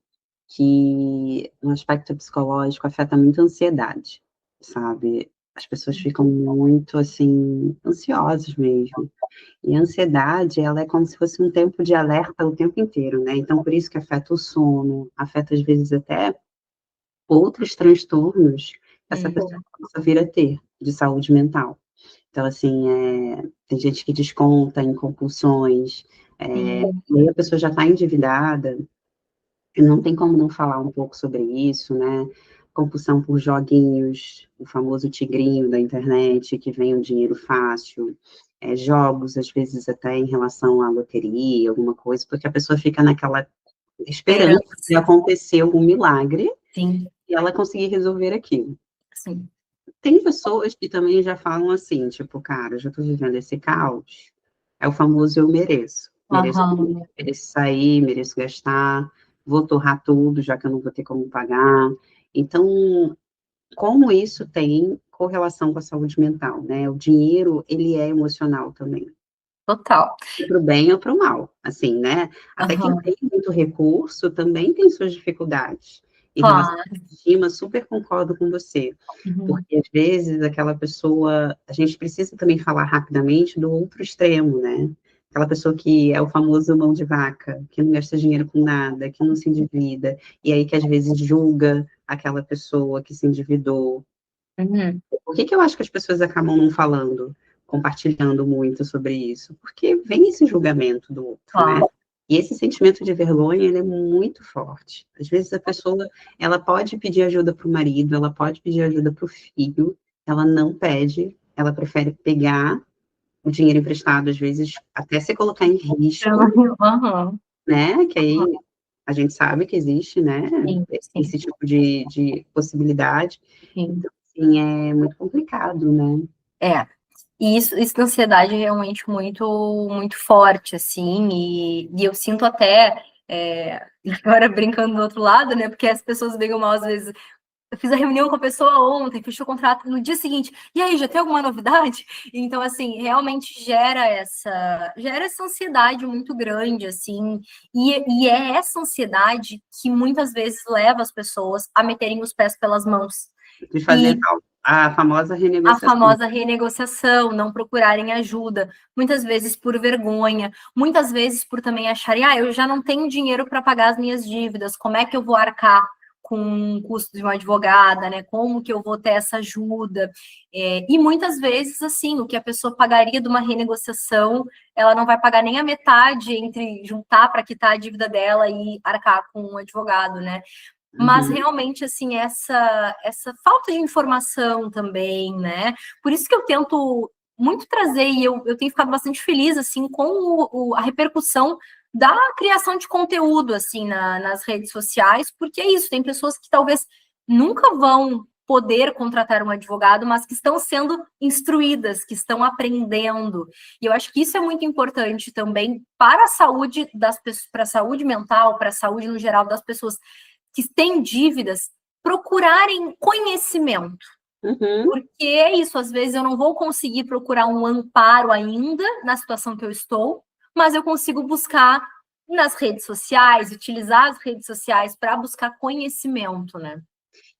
que no aspecto psicológico afeta muito a ansiedade, sabe? As pessoas ficam muito, assim, ansiosas mesmo. E a ansiedade, ela é como se fosse um tempo de alerta o tempo inteiro, né? Então, por isso que afeta o sono, afeta às vezes até outros transtornos que essa pessoa possa vir a ter de saúde mental. Então, assim, tem gente que desconta em compulsões, Sim. e aí a pessoa já está endividada, e não tem como não falar um pouco sobre isso, né? Compulsão por joguinhos, o famoso tigrinho da internet, que vem o dinheiro fácil, jogos, às vezes até em relação à loteria, alguma coisa, porque a pessoa fica naquela esperança de Esperança. acontecer algum milagre Sim, e ela conseguir resolver aquilo. sim. Tem pessoas que também já falam assim, tipo, cara, eu já tô vivendo esse caos, é o famoso eu mereço. Mereço comer, Aham. mereço sair, mereço gastar, vou torrar tudo, já que eu não vou ter como pagar. Então, como isso tem correlação com a saúde mental, né? O dinheiro, ele é emocional também, Total. para o bem ou para o mal, assim, né? Até quem Aham. tem muito recurso também tem suas dificuldades. Em relação Claro. à autoestima, super concordo com você. Uhum. Porque às vezes aquela pessoa, a gente precisa também falar rapidamente do outro extremo, né? Aquela pessoa que é o famoso mão de vaca, que não gasta dinheiro com nada, que não se endivida, e aí que às vezes julga aquela pessoa que se endividou. Uhum. Por que que eu acho que as pessoas acabam não falando? compartilhando muito sobre isso, porque vem esse julgamento do outro, né? Claro. E esse sentimento de vergonha, ele é muito forte. Às vezes a pessoa, ela pode pedir ajuda para o marido, ela pode pedir ajuda para o filho, ela não pede, ela prefere pegar o dinheiro emprestado, às vezes até se colocar em risco, Aham. né? Que aí a gente sabe que existe, né? Sim, sim, Esse tipo de possibilidade. sim. Então, assim, é muito complicado, né? É. E isso da ansiedade é realmente muito, muito forte, assim, e eu sinto até, agora brincando do outro lado, né, porque as pessoas ligam mal às vezes. Eu fiz a reunião com a pessoa ontem, fechou o contrato no dia seguinte. E aí, já tem alguma novidade? Então, assim, realmente gera essa ansiedade muito grande, assim. E é essa ansiedade que muitas vezes leva as pessoas a meterem os pés pelas mãos. De fazer E a famosa a renegociação. famosa renegociação, não procurarem ajuda, muitas vezes por vergonha, muitas vezes por também acharem, eu já não tenho dinheiro para pagar as minhas dívidas, como é que eu vou arcar com o custo de uma advogada, né? Como que eu vou ter essa ajuda? E muitas vezes, assim, o que a pessoa pagaria de uma renegociação, ela não vai pagar nem a metade entre juntar para quitar a dívida dela e arcar com um advogado, né? Mas Uhum. realmente, assim, essa falta de informação também, né? Por isso que eu tento muito trazer, e eu tenho ficado bastante feliz, assim, com a repercussão da criação de conteúdo, assim, nas redes sociais, porque é isso, tem pessoas que talvez nunca vão poder contratar um advogado, mas que estão sendo instruídas, que estão aprendendo. E eu acho que isso é muito importante também para a saúde das pessoas, para a saúde mental, para a saúde no geral das pessoas que têm dívidas, procurarem conhecimento. Uhum. Porque é isso, às vezes eu não vou conseguir procurar um amparo ainda na situação que eu estou, mas eu consigo buscar nas redes sociais, utilizar as redes sociais para buscar conhecimento, né?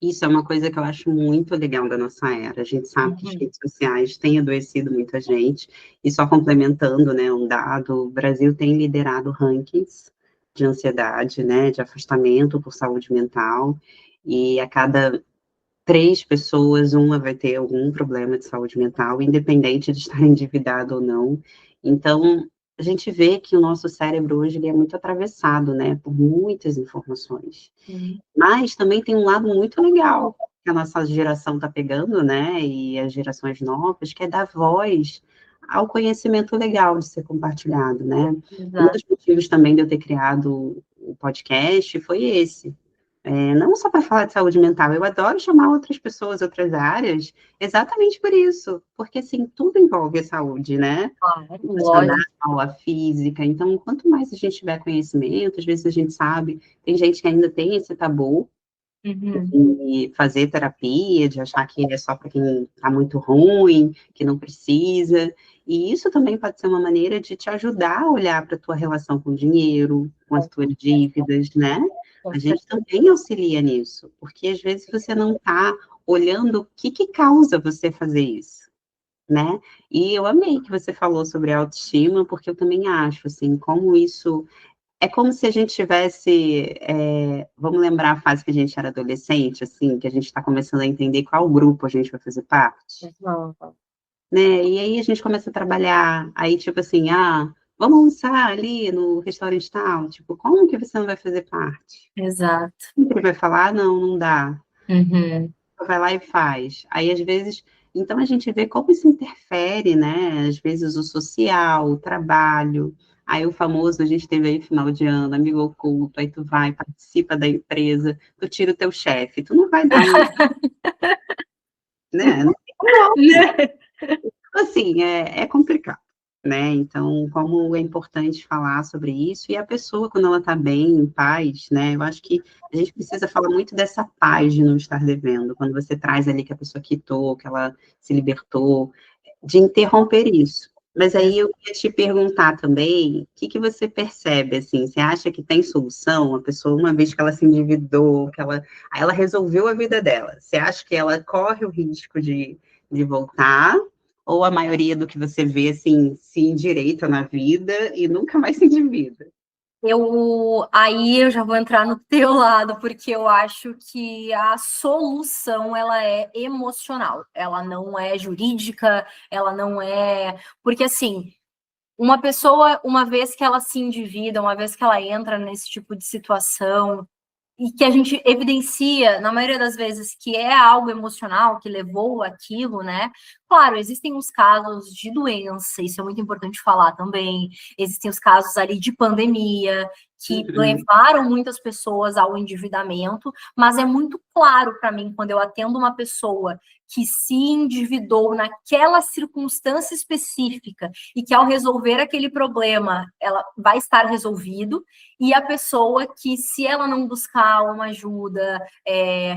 Isso é uma coisa que eu acho muito legal da nossa era. A gente sabe que as Uhum. redes sociais têm adoecido muita gente, e só complementando, né, um dado, o Brasil tem liderado rankings de ansiedade, né, de afastamento por saúde mental, e a cada 3 pessoas, uma vai ter algum problema de saúde mental, independente de estar endividado ou não. Então, a gente vê que o nosso cérebro hoje ele é muito atravessado, né, por muitas informações. Uhum. Mas também tem um lado muito legal que a nossa geração está pegando, né, e as gerações novas, que é dar voz ao conhecimento legal de ser compartilhado, né. Um Exato. dos motivos também de eu ter criado o podcast foi esse, não só para falar de saúde mental, eu adoro chamar outras pessoas, outras áreas, exatamente por isso, porque, assim, tudo envolve a saúde, né, Claro, emocional, lógico. a física, então quanto mais a gente tiver conhecimento, às vezes a gente sabe, tem gente que ainda tem esse tabu, Uhum. de fazer terapia, de achar que é só para quem está muito ruim, que não precisa. E isso também pode ser uma maneira de te ajudar a olhar para a tua relação com o dinheiro, com as Com tuas dívidas, né? com A gente certeza. também auxilia nisso, porque às vezes você não está olhando o que que causa você fazer isso, né? E eu amei que você falou sobre autoestima, porque eu também acho, assim, como isso é como se a gente tivesse, vamos lembrar a fase que a gente era adolescente, assim, que a gente está começando a entender qual grupo a gente vai fazer parte, Uhum. né, e aí a gente começa a trabalhar, aí tipo assim: "Ah, vamos almoçar ali no restaurante tal", tipo, como que você não vai fazer parte? Exato. Sempre vai falar: "Ah, não, não dá", Uhum. vai lá e faz. Aí às vezes então a gente vê como isso interfere, né, às vezes o social, o trabalho, aí o famoso a gente teve aí final de ano, amigo oculto, aí tu vai, participa da empresa, tu tira o teu chefe, tu não vai dar um, né, não tem como. Assim, é complicado, né, então como é importante falar sobre isso, e a pessoa quando ela está bem, em paz, né, eu acho que a gente precisa falar muito dessa paz de não estar devendo, quando você traz ali que a pessoa quitou, que ela se libertou, de interromper isso. Mas aí eu queria te perguntar também, o que que você percebe, assim, você acha que tem solução? A pessoa, uma vez que ela se endividou, que ela aí ela resolveu a vida dela, você acha que ela corre o risco de voltar, ou a maioria do que você vê, assim, se endireita na vida e nunca mais se endivida? Aí eu já vou entrar no teu lado, porque eu acho que a solução, ela é emocional, ela não é jurídica, ela não é... Porque, assim, uma pessoa, uma vez que ela se endivida, uma vez que ela entra nesse tipo de situação, e que a gente evidencia, na maioria das vezes, que é algo emocional que levou aquilo, né? Claro, existem os casos de doença, isso é muito importante falar também. Existem os casos ali de pandemia, que levaram muitas pessoas ao endividamento, mas é muito claro para mim, quando eu atendo uma pessoa que se endividou naquela circunstância específica e que, ao resolver aquele problema, ela vai estar resolvido, e a pessoa que, se ela não buscar uma ajuda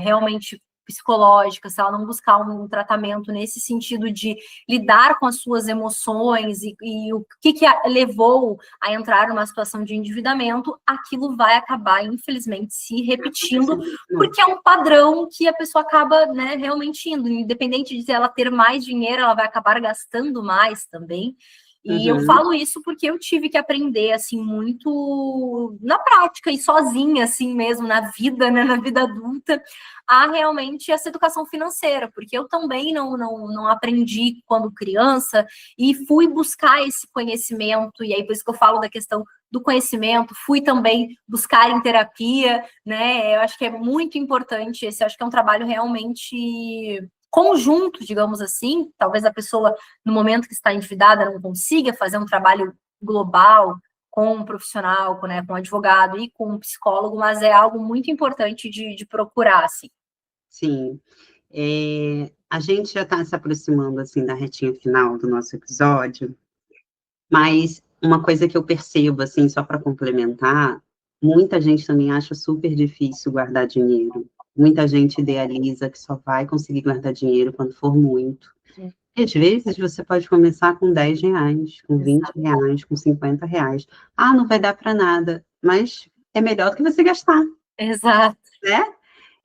realmente psicológica, se ela não buscar um tratamento nesse sentido de lidar com as suas emoções e o que levou a entrar numa situação de endividamento, aquilo vai acabar, infelizmente, se repetindo, porque é um padrão que a pessoa acaba, né, realmente indo. Independente de ela ter mais dinheiro, ela vai acabar gastando mais também. E eu falo isso porque eu tive que aprender, assim, muito na prática e sozinha, assim mesmo, na vida, né, na vida adulta, a realmente essa educação financeira, porque eu também não aprendi quando criança e fui buscar esse conhecimento, e aí por isso que eu falo da questão do conhecimento, fui também buscar em terapia, né, eu acho que é muito importante, esse acho que é um trabalho realmente conjunto, digamos assim. Talvez a pessoa, no momento que está endividada, não consiga fazer um trabalho global com um profissional, né, com um advogado e com um psicólogo, mas é algo muito importante de procurar, assim. Sim. A gente já está se aproximando, assim, da retinha final do nosso episódio, mas uma coisa que eu percebo, assim, só para complementar, muita gente também acha super difícil guardar dinheiro. Muita gente idealiza que só vai conseguir guardar dinheiro quando for muito. E às vezes você pode começar com R$ 10, com R$ 20, com R$ 50. Ah, não vai dar para nada, mas é melhor do que você gastar. Exato. Né?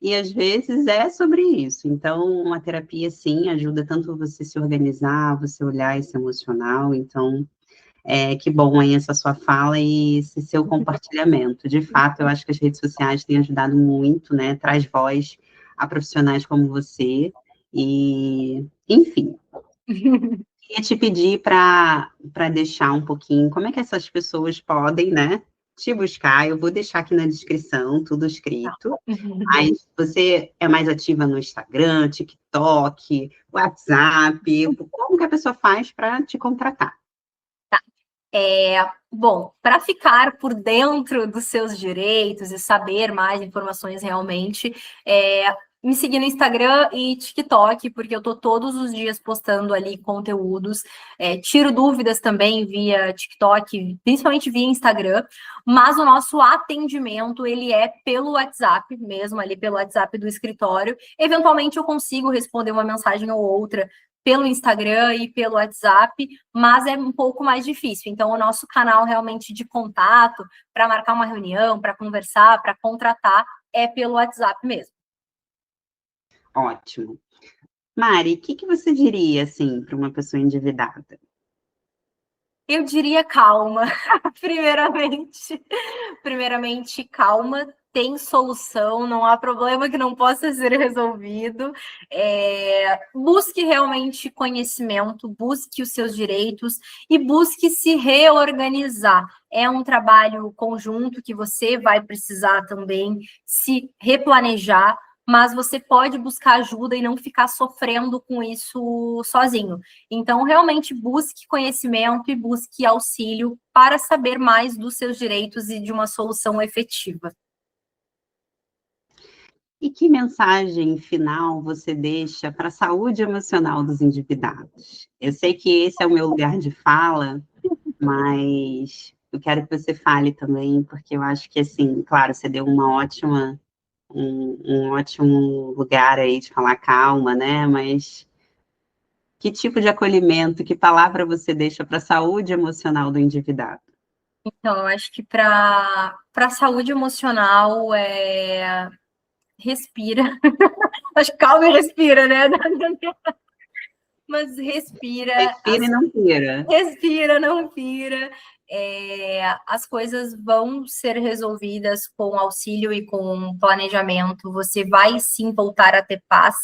E às vezes é sobre isso. Então, uma terapia, sim, ajuda tanto você se organizar, você olhar esse emocional. Então, que bom aí essa sua fala e esse seu compartilhamento. De fato, eu acho que as redes sociais têm ajudado muito, né? Traz voz a profissionais como você. E, enfim, queria te pedir para deixar um pouquinho como é que essas pessoas podem, né, te buscar. Eu vou deixar aqui na descrição tudo escrito. Mas você é mais ativa no Instagram, TikTok, WhatsApp? Como que a pessoa faz para te contratar? Bom, para ficar por dentro dos seus direitos e saber mais informações realmente, me seguir no Instagram e TikTok, porque eu estou todos os dias postando ali conteúdos, tiro dúvidas também via TikTok, principalmente via Instagram, mas o nosso atendimento, ele é pelo WhatsApp mesmo, ali pelo WhatsApp do escritório. Eventualmente eu consigo responder uma mensagem ou outra pelo Instagram e pelo WhatsApp, mas é um pouco mais difícil. Então, o nosso canal realmente de contato, para marcar uma reunião, para conversar, para contratar, é pelo WhatsApp mesmo. Ótimo. Mari, o que você diria, assim, para uma pessoa endividada? Eu diria calma, primeiramente. Primeiramente, calma, tem solução, não há problema que não possa ser resolvido. Busque realmente conhecimento, busque os seus direitos e busque se reorganizar. É um trabalho conjunto que você vai precisar também se replanejar, mas você pode buscar ajuda e não ficar sofrendo com isso sozinho. Então, realmente busque conhecimento e busque auxílio para saber mais dos seus direitos e de uma solução efetiva. E que mensagem final você deixa para a saúde emocional dos endividados? Eu sei que esse é o meu lugar de fala, mas eu quero que você fale também, porque eu acho que, assim, claro, você deu um ótimo lugar aí de falar calma, né? Mas que tipo de acolhimento, que palavra você deixa para a saúde emocional do endividado? Então, eu acho que para a saúde emocional respira. Acho que calma e respira, né? Mas respira. Respira e não pira. Respira, não pira. as coisas vão ser resolvidas com auxílio e com planejamento. Você vai sim voltar a ter paz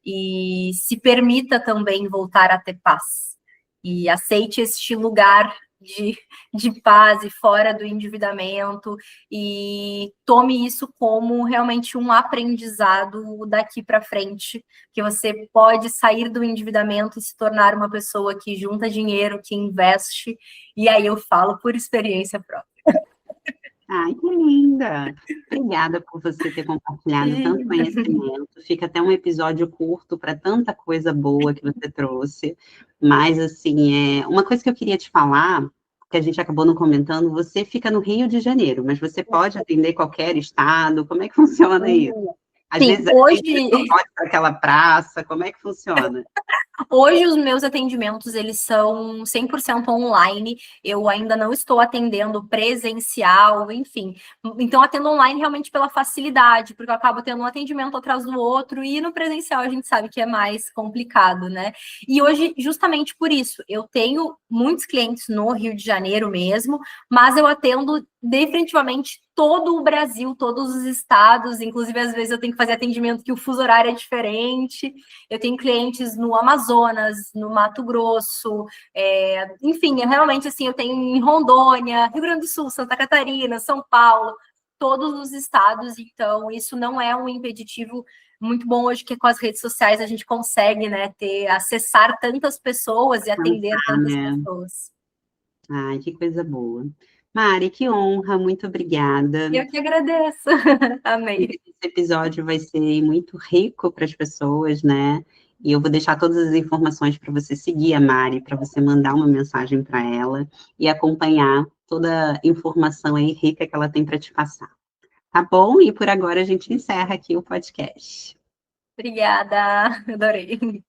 e se permita também voltar a ter paz. E aceite este lugar de paz e fora do endividamento e tome isso como realmente um aprendizado daqui para frente, que você pode sair do endividamento e se tornar uma pessoa que junta dinheiro, que investe, e aí eu falo por experiência própria. Ai, que linda! Obrigada por você ter compartilhado tanto conhecimento. Fica até um episódio curto para tanta coisa boa que você trouxe. Mas, assim, uma coisa que eu queria te falar, que a gente acabou não comentando, você fica no Rio de Janeiro, mas você pode atender qualquer estado. Como é que funciona isso? Às Sim, vezes a hoje... gente só pode para aquela praça. Como é que funciona? Hoje os meus atendimentos, eles são 100% online, eu ainda não estou atendendo presencial, enfim. Então, atendo online realmente pela facilidade, porque eu acabo tendo um atendimento atrás do outro, e no presencial a gente sabe que é mais complicado, né? E hoje, justamente por isso, eu tenho muitos clientes no Rio de Janeiro mesmo, mas eu atendo definitivamente todo o Brasil, todos os estados, inclusive às vezes eu tenho que fazer atendimento que o fuso horário é diferente. Eu tenho clientes no Amazonas, no Mato Grosso, enfim, realmente assim, eu tenho em Rondônia, Rio Grande do Sul, Santa Catarina, São Paulo, todos os estados, então isso não é um impeditivo muito bom hoje, que com as redes sociais a gente consegue, né, acessar tantas pessoas e atender tantas pessoas. Ai, que coisa boa. Mari, que honra, muito obrigada. Eu que agradeço. Amei. Esse episódio vai ser muito rico para as pessoas, né? E eu vou deixar todas as informações para você seguir a Mari, para você mandar uma mensagem para ela e acompanhar toda a informação aí rica que ela tem para te passar. Tá bom? E por agora a gente encerra aqui o podcast. Obrigada, adorei.